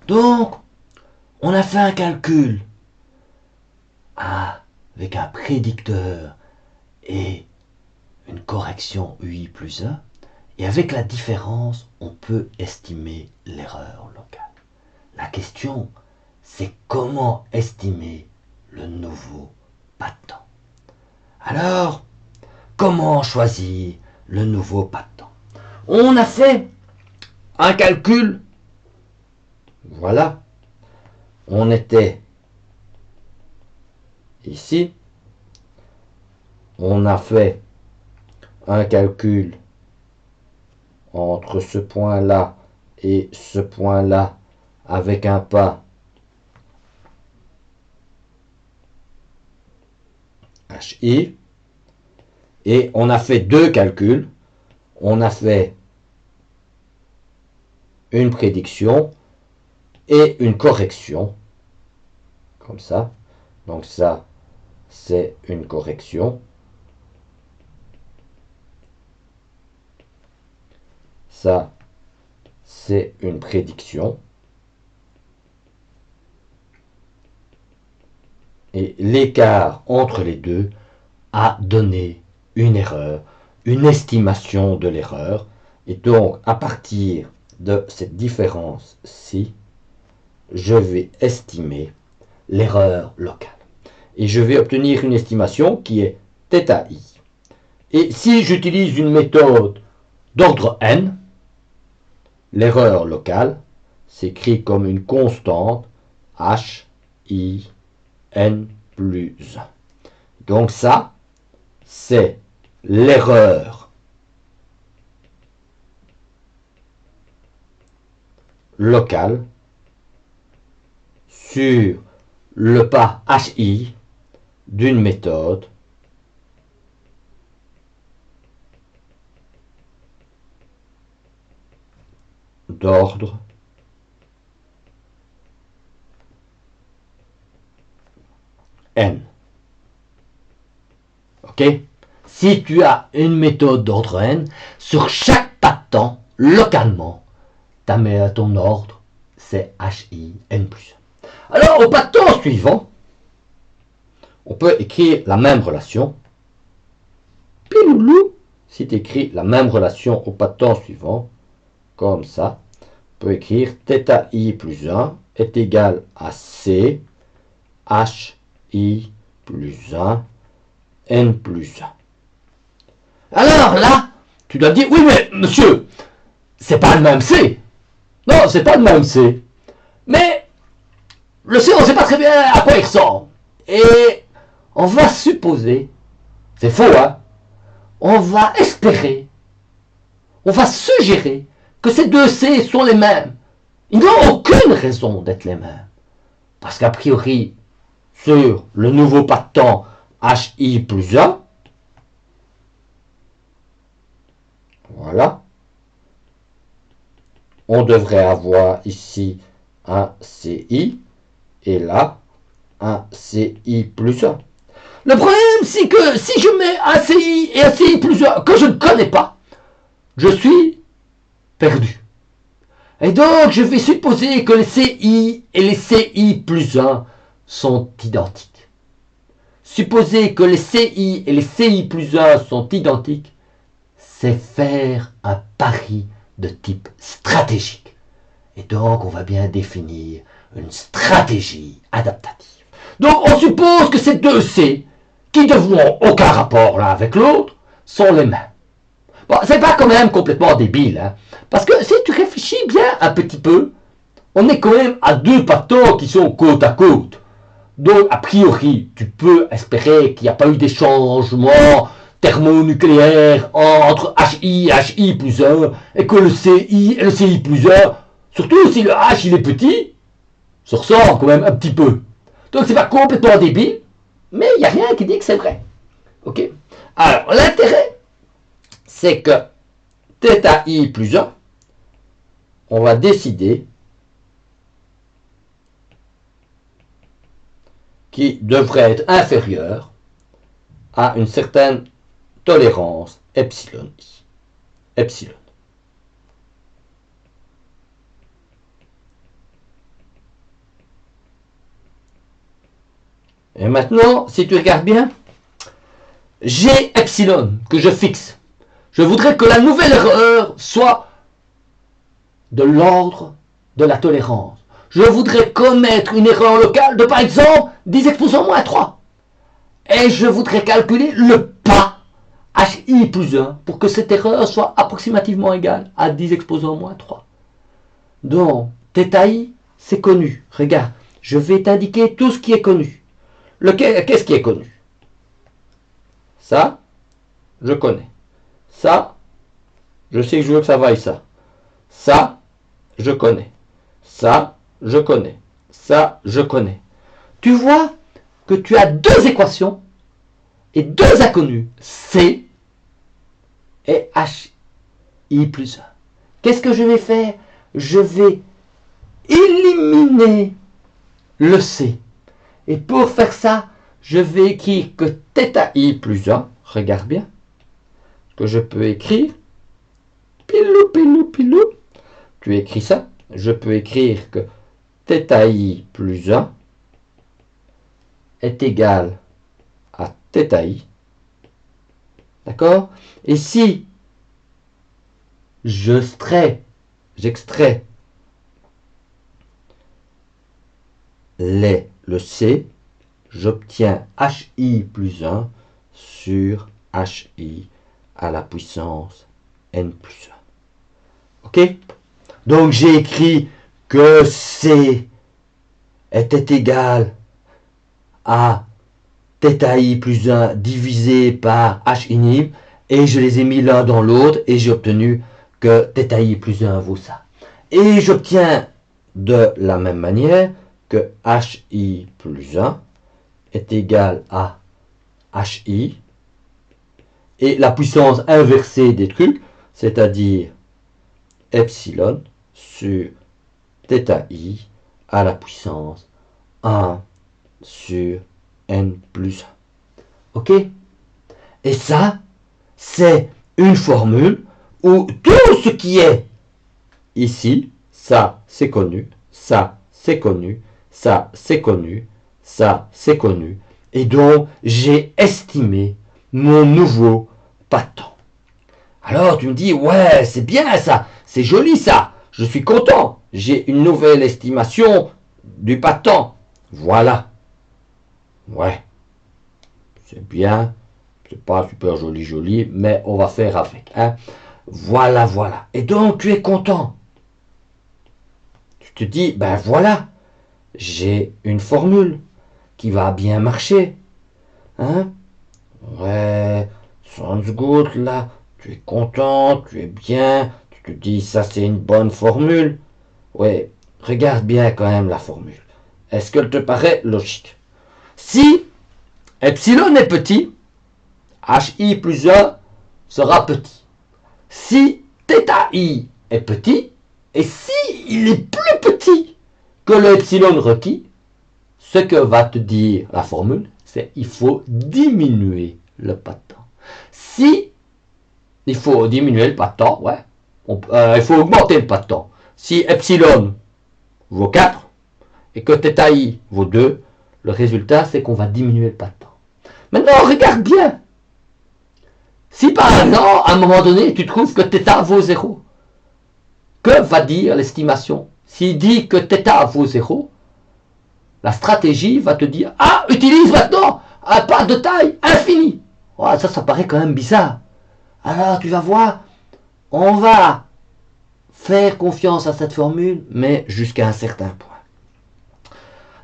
Donc, on a fait un calcul avec un prédicteur et une correction UI plus 1. Et avec la différence, on peut estimer l'erreur locale. La question, c'est comment estimer le nouveau pas de temps. Alors, comment choisir le nouveau pas de temps? On a fait un calcul. Voilà. On était ici. On a fait un calcul entre ce point-là et ce point-là avec un pas HI. Et on a fait deux calculs. On a fait une prédiction et une correction. Comme ça. Donc ça, c'est une correction. Ça, c'est une prédiction. Et l'écart entre les deux a donné une erreur, une estimation de l'erreur. Et donc, à partir de cette différence-ci, je vais estimer l'erreur locale. Et je vais obtenir une estimation qui est θi. Et si j'utilise une méthode d'ordre n, l'erreur locale s'écrit comme une constante h, i, n plus 1. Donc ça, c'est l'erreur locale sur le pas hi d'une méthode d'ordre n. Ok? Si tu as une méthode d'ordre n, sur chaque pas de temps, localement, ton ordre, c'est hi n plus 1. Alors, au pas de temps suivant, on peut écrire la même relation. Piloulou, si tu écris la même relation au pas de temps suivant, comme ça, on peut écrire θi plus 1 est égal à c hi plus 1 n plus 1. Alors là, tu dois dire, oui mais monsieur, c'est pas le même C. Non, c'est pas le même C. Mais le C, on ne sait pas très bien à quoi il ressemble. Et on va supposer, c'est faux, hein, on va espérer, on va suggérer que ces deux C sont les mêmes. Ils n'ont aucune raison d'être les mêmes. Parce qu'a priori, sur le nouveau pas de temps hi plus 1, voilà, on devrait avoir ici un CI et là un CI plus 1. Le problème, c'est que si je mets un CI et un CI plus 1 que je ne connais pas, je suis perdu. Et donc, je vais supposer que les CI et les CI plus 1 sont identiques. Supposer que les CI et les CI plus 1 sont identiques, c'est faire un pari de type stratégique. Et donc, on va bien définir une stratégie adaptative. Donc, on suppose que ces deux C, qui n'ont aucun rapport l'un avec l'autre, sont les mêmes. Bon, c'est pas quand même complètement débile, hein, parce que si tu réfléchis bien un petit peu, on est quand même à deux pas de temps qui sont côte à côte. Donc, a priori, tu peux espérer qu'il n'y a pas eu des changements thermonucléaires entre HI et HI plus 1, et que le CI et le CI plus 1, surtout si le H il est petit, se ressemblent quand même un petit peu. Donc, c'est pas complètement débile, mais il n'y a rien qui dit que c'est vrai. Ok? Alors, l'intérêt, c'est que θi plus 1, on va décider qui devrait être inférieur à une certaine tolérance epsilon i. Epsilon. Et maintenant, si tu regardes bien, j'ai epsilon que je fixe. Je voudrais que la nouvelle erreur soit de l'ordre de la tolérance. Je voudrais commettre une erreur locale de par exemple 10 exposant moins 3. Et je voudrais calculer le pas HI plus 1 pour que cette erreur soit approximativement égale à 10 exposant moins 3. Donc, θi, c'est connu. Regarde, je vais t'indiquer tout ce qui est connu. Qu'est-ce qui est connu? Ça, je connais. Ça, je sais que je veux que ça vaille ça. Ça, je connais. Ça, je connais. Ça, je connais. Tu vois que tu as deux équations et deux inconnus. C et HI plus 1. Qu'est-ce que je vais faire? Je vais éliminer le C. Et pour faire ça, je vais écrire que θi plus 1, regarde bien, que je peux écrire, pilou, pilou, pilou, tu écris ça, je peux écrire que θi plus 1 est égal à θi, d'accord? Et si j'extrais le C, j'obtiens HI plus 1 sur HI à la puissance N plus 1. Ok? Donc j'ai écrit que C était égal à θi plus 1 divisé par H inib et je les ai mis l'un dans l'autre et j'ai obtenu que θi plus 1 vaut ça. Et j'obtiens de la même manière que HI plus 1 est égal à HI et la puissance inversée des trucs, c'est-à-dire epsilon sur θi à la puissance 1 sur n plus 1. Ok? Et ça, c'est une formule où tout ce qui est ici, ça c'est connu, ça c'est connu, ça c'est connu, ça c'est connu. Et donc, j'ai estimé mon nouveau patent. Alors, tu me dis, ouais, c'est bien ça, c'est joli ça, je suis content, j'ai une nouvelle estimation du patent. Voilà. Ouais, c'est bien, c'est pas super joli, mais on va faire avec. Hein. Voilà, voilà. Et donc, tu es content. Tu te dis, ben voilà, j'ai une formule qui va bien marcher. Hein? Ouais, sounds good là, tu es content, tu es bien, tu te dis, ça c'est une bonne formule. Ouais, regarde bien quand même la formule. Est-ce qu'elle te paraît logique? Si epsilon est petit, HI plus 1 sera petit. Si θi est petit, et si il est plus petit que le epsilon requis, ce que va te dire la formule, c'est il faut diminuer le patent. Si il faut diminuer le patent, ouais, il faut augmenter le patent. Si epsilon vaut 4 et que θi vaut 2, le résultat c'est qu'on va diminuer le patent. Maintenant, regarde bien. Si par exemple, à un moment donné, tu trouves que θ vaut 0, que va dire l'estimation? S'il dit que θ vaut 0, la stratégie va te dire, ah, utilise maintenant un pas de taille infinie. Oh, ça paraît quand même bizarre. Alors, tu vas voir, on va faire confiance à cette formule, mais jusqu'à un certain point.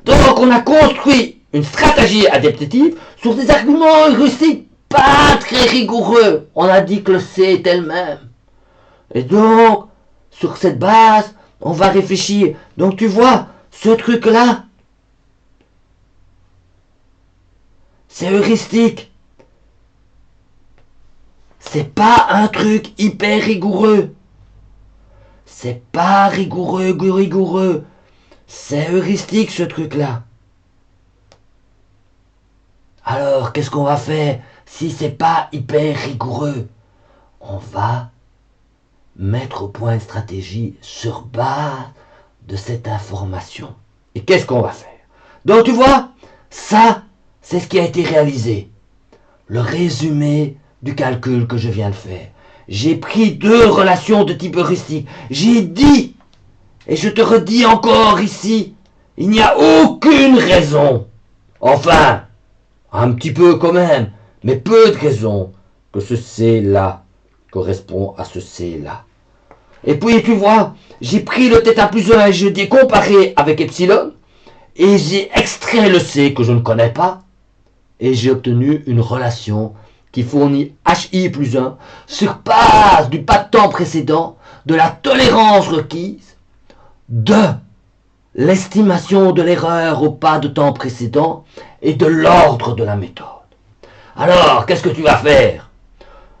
Donc, on a construit une stratégie adaptative sur des arguments heuristiques pas très rigoureux. On a dit que le C est elle-même. Et donc, sur cette base, on va réfléchir. Donc, tu vois, ce truc-là, c'est heuristique. C'est pas un truc hyper rigoureux. C'est pas rigoureux. C'est heuristique ce truc-là. Alors, qu'est-ce qu'on va faire si c'est pas hyper rigoureux? On va mettre au point une stratégie sur base de cette information. Et qu'est-ce qu'on va faire? Donc, tu vois, ça, C'est ce qui a été réalisé. Le résumé du calcul que je viens de faire. J'ai pris deux relations de type heuristique. J'ai dit, et je te redis encore ici, il n'y a aucune raison, enfin, un petit peu quand même, mais peu de raison, que ce C-là correspond à ce C-là. Et puis, tu vois, j'ai pris le θ plus 1 et je l'ai comparé avec epsilon, et j'ai extrait le C que je ne connais pas, et j'ai obtenu une relation qui fournit HI plus 1 sur base du pas de temps précédent, de la tolérance requise, de l'estimation de l'erreur au pas de temps précédent et de l'ordre de la méthode. Alors, qu'est-ce que tu vas faire?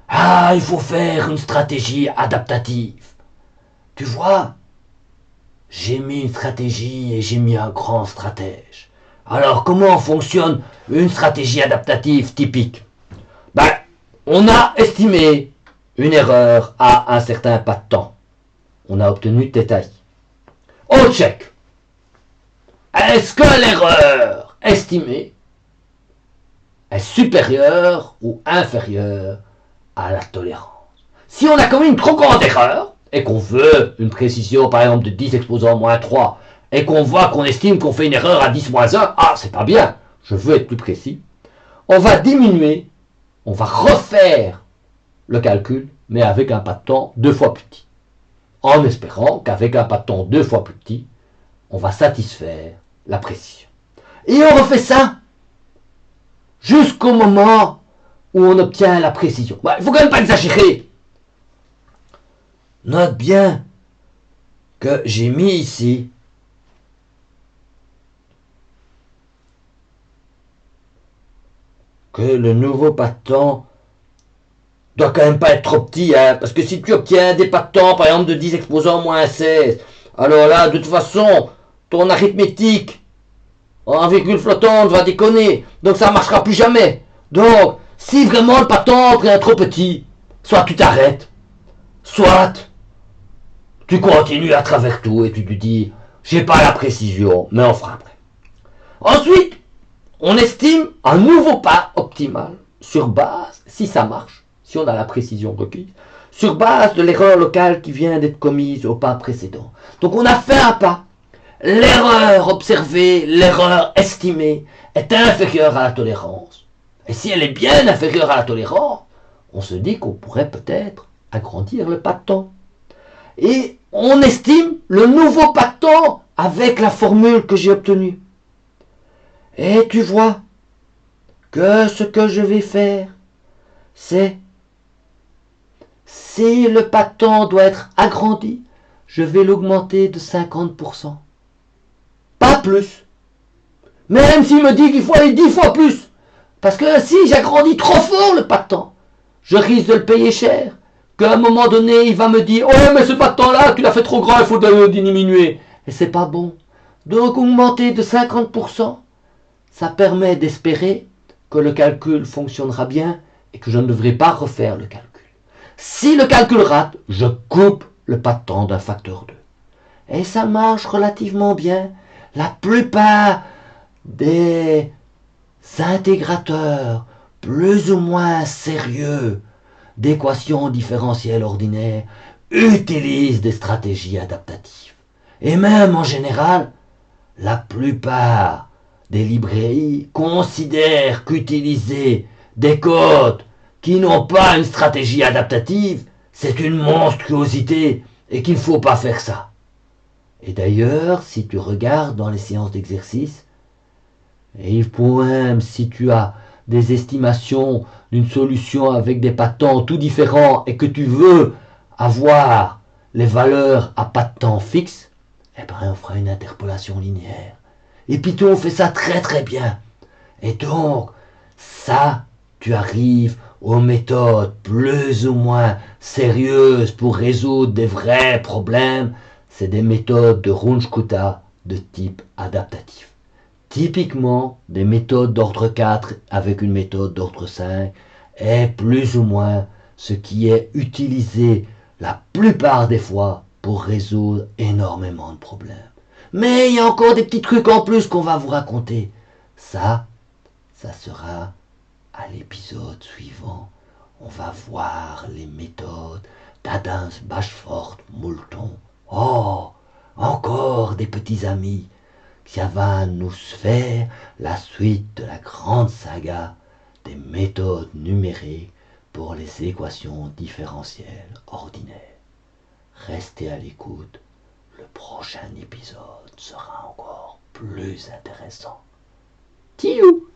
Ah, il faut faire une stratégie adaptative. Tu vois, j'ai mis une stratégie et j'ai mis un grand stratège. Alors, comment fonctionne une stratégie adaptative typique? Ben, on a estimé une erreur à un certain pas de temps. On a obtenu θi. On check. Est-ce que l'erreur estimée est supérieure ou inférieure à la tolérance? Si on a commis une trop grande erreur, et qu'on veut une précision par exemple de 10 exposant moins 3, et qu'on voit qu'on estime qu'on fait une erreur à 10 moins 1, ah c'est pas bien, je veux être plus précis, on va diminuer, on va refaire le calcul, mais avec un pas de temps 2 fois plus petit. En espérant qu'avec un pas de temps 2 fois plus petit, on va satisfaire la précision. Et on refait ça jusqu'au moment où on obtient la précision. Il ne faut quand même pas exagérer. Note bien que j'ai mis ici que le nouveau pas de temps doit quand même pas être trop petit, hein, parce que si tu obtiens des pas de temps, par exemple de 10 exposants moins 16, alors là, de toute façon, ton arithmétique en virgule flottante va déconner, donc ça ne marchera plus jamais. Donc, si vraiment le pas de temps est trop petit, soit tu t'arrêtes, soit tu continues à travers tout et tu te dis, j'ai pas la précision, mais on fera après. Ensuite, on estime un nouveau pas optimal sur base, si ça marche, si on a la précision requise, sur base de l'erreur locale qui vient d'être commise au pas précédent. Donc on a fait un pas. L'erreur observée, l'erreur estimée est inférieure à la tolérance. Et si elle est bien inférieure à la tolérance, on se dit qu'on pourrait peut-être agrandir le pas de temps. Et on estime le nouveau pas de temps avec la formule que j'ai obtenue. Et tu vois que ce que je vais faire, c'est, si le pas de temps doit être agrandi, je vais l'augmenter de 50%. Pas plus. Même s'il me dit qu'il faut aller 10 fois plus. Parce que si j'agrandis trop fort le pas de temps, je risque de le payer cher. Qu'à un moment donné, il va me dire « Ouais, mais ce pas de temps-là, tu l'as fait trop grand, il faut le diminuer. » Et c'est pas bon. Donc augmenter de 50%, ça permet d'espérer que le calcul fonctionnera bien et que je ne devrai pas refaire le calcul. Si le calcul rate, je coupe le pas de temps d'un facteur 2. Et ça marche relativement bien. La plupart des intégrateurs plus ou moins sérieux d'équations différentielles ordinaires utilisent des stratégies adaptatives. Et même en général, la plupart des librairies considèrent qu'utiliser des codes qui n'ont pas une stratégie adaptative, c'est une monstruosité et qu'il ne faut pas faire ça. Et d'ailleurs, si tu regardes dans les séances d'exercice, et même si tu as des estimations d'une solution avec des pas de temps tout différents et que tu veux avoir les valeurs à pas de temps fixe, eh bien on fera une interpolation linéaire. Et Python fait ça très très bien. Et donc, ça, tu arrives aux méthodes plus ou moins sérieuses pour résoudre des vrais problèmes. C'est des méthodes de Runge-Kutta de type adaptatif. Typiquement, des méthodes d'ordre 4 avec une méthode d'ordre 5 est plus ou moins ce qui est utilisé la plupart des fois pour résoudre énormément de problèmes. Mais il y a encore des petits trucs en plus qu'on va vous raconter. Ça, ça sera à l'épisode suivant. On va voir les méthodes d'Adams Bashford Moulton. Oh, encore des petits amis. Ça va nous faire la suite de la grande saga des méthodes numériques pour les équations différentielles ordinaires. Restez à l'écoute, le prochain épisode sera encore plus intéressant. Tiou!